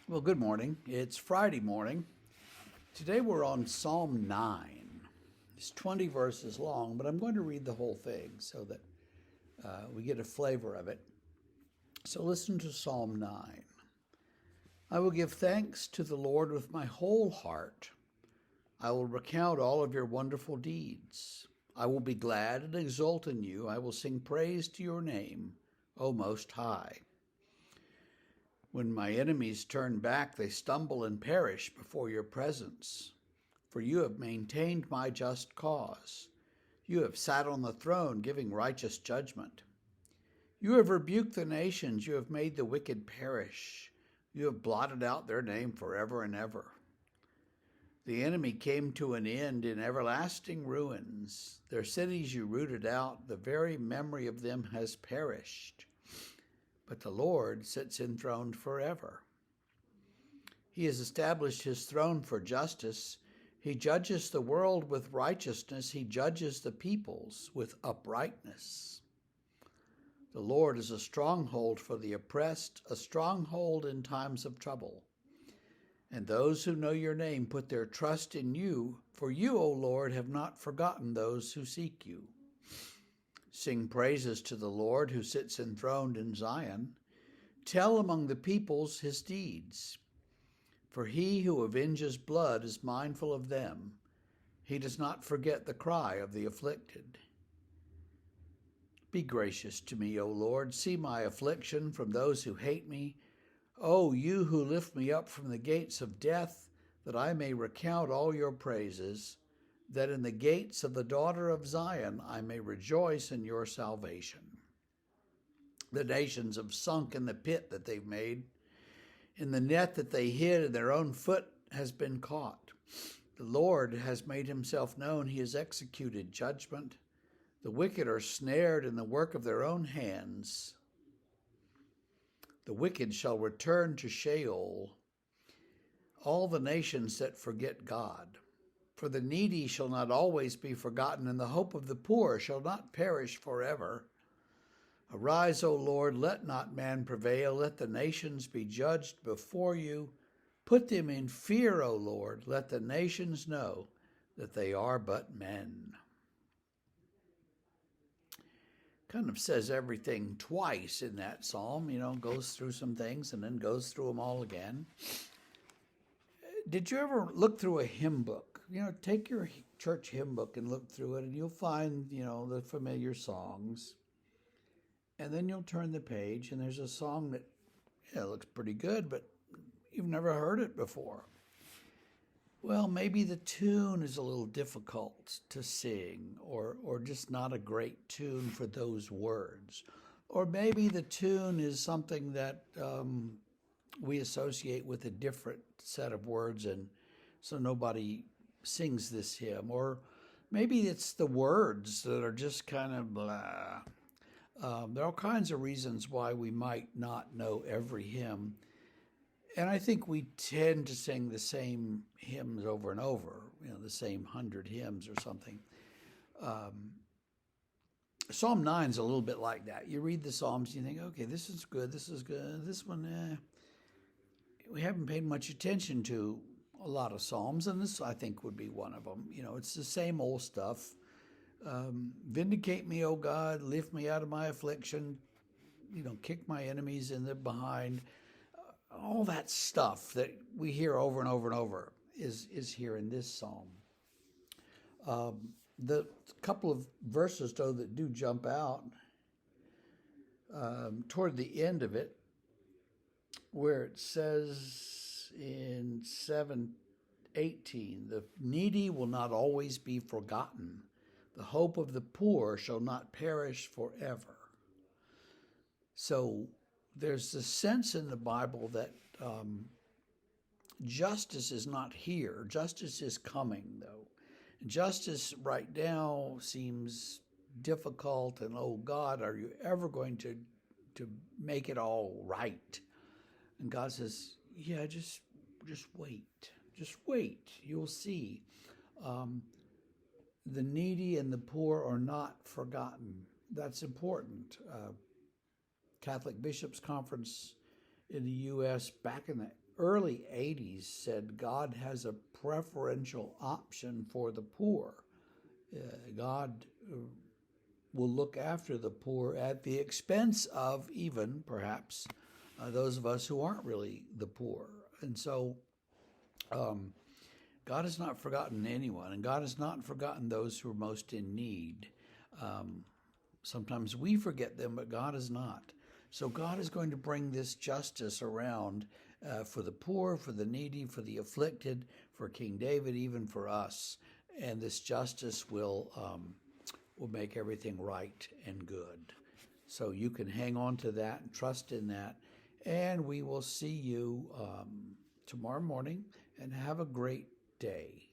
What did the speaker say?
Well, good morning. It's Friday morning. Today we're on Psalm 9. It's 20 verses long, but I'm going to read the whole thing so that we get a flavor of it. So listen to Psalm 9. I will give thanks to the Lord with my whole heart. I will recount all of your wonderful deeds. I will be glad and exult in you. I will sing praise to your name, O Most High. When my enemies turn back, they stumble and perish before your presence. For you have maintained my just cause. You have sat on the throne giving righteous judgment. You have rebuked the nations. You have made the wicked perish. You have blotted out their name forever and ever. The enemy came to an end in everlasting ruins. Their cities you rooted out. The very memory of them has perished. But the Lord sits enthroned forever. He has established his throne for justice. He judges the world with righteousness. He judges the peoples with uprightness. The Lord is a stronghold for the oppressed, a stronghold in times of trouble. And those who know your name put their trust in you, for you, O Lord, have not forgotten those who seek you. Sing praises to the Lord who sits enthroned in Zion. Tell among the peoples his deeds. For he who avenges blood is mindful of them. He does not forget the cry of the afflicted. Be gracious to me, O Lord. See my affliction from those who hate me. O you who lift me up from the gates of death, that I may recount all your praises, that in the gates of the daughter of Zion I may rejoice in your salvation. The nations have sunk in the pit that they've made. In the net that they hid, and their own foot has been caught. The Lord has made himself known. He has executed judgment. The wicked are snared in the work of their own hands. The wicked shall return to Sheol, all the nations that forget God. For the needy shall not always be forgotten, and the hope of the poor shall not perish forever. Arise, O Lord, let not man prevail. Let the nations be judged before you. Put them in fear, O Lord. Let the nations know that they are but men. Kind of says everything twice in that psalm, goes through some things and then goes through them all again. Did you ever look through a hymn book? Take your church hymn book and look through it, and you'll find, the familiar songs. And then you'll turn the page, and there's a song that looks pretty good, but you've never heard it before. Well, maybe the tune is a little difficult to sing, or just not a great tune for those words. Or maybe the tune is something that we associate with a different set of words, and so nobody sings this hymn. Or maybe it's the words that are just kind of blah. There are all kinds of reasons why we might not know every hymn. And I think we tend to sing the same hymns over and over, the same 100 hymns or something. Psalm 9 is a little bit like that. You read the Psalms, you think, okay, this is good, this one, we haven't paid much attention to a lot of Psalms, and this, I think, would be one of them. It's the same old stuff. Vindicate me, O God, lift me out of my affliction, kick my enemies in the behind. All that stuff that we hear over and over and over is here in this psalm. The couple of verses, though, that do jump out toward the end of it, where it says in 7:18, the needy will not always be forgotten. The hope of the poor shall not perish forever. So there's the sense in the Bible that justice is not here. Justice is coming, though. Justice right now seems difficult, and oh God, are you ever going to make it all right? And God says, yeah, just wait. Just wait. You'll see. The needy and the poor are not forgotten. That's important. Catholic Bishops' Conference in the U.S. back in the early 80s said God has a preferential option for the poor. God will look after the poor at the expense of even, perhaps, those of us who aren't really the poor. And so God has not forgotten anyone, and God has not forgotten those who are most in need. Sometimes we forget them, but God is not. So God is going to bring this justice around for the poor, for the needy, for the afflicted, for King David, even for us. And this justice will make everything right and good. So you can hang on to that and trust in that. And we will see you tomorrow morning, and have a great day.